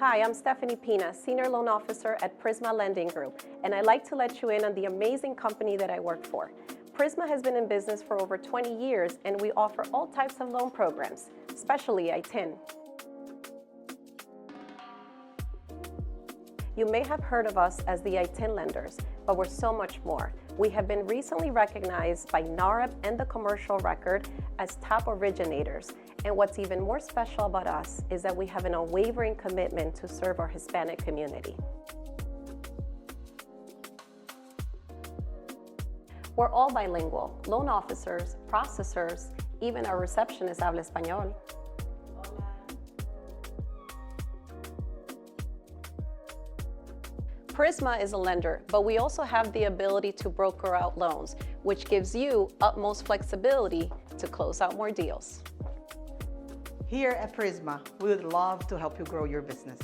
Hi, I'm Stephanie Pina, Senior Loan Officer at Prysma Lending Group, and I'd like to let you in on the amazing company that I work for. Prysma has been in business for over 20 years, and we offer all types of loan programs, especially ITIN. You may have heard of us as the ITIN lenders, but we're so much more. We have been recently recognized by NAREP and the Commercial Record as top originators. And what's even more special about us is that we have an unwavering commitment to serve our Hispanic community. We're all bilingual, loan officers, processors, even our receptionist habla español. Prysma is a lender, but we also have the ability to broker out loans, which gives you utmost flexibility to close out more deals. Here at Prysma, we would love to help you grow your business.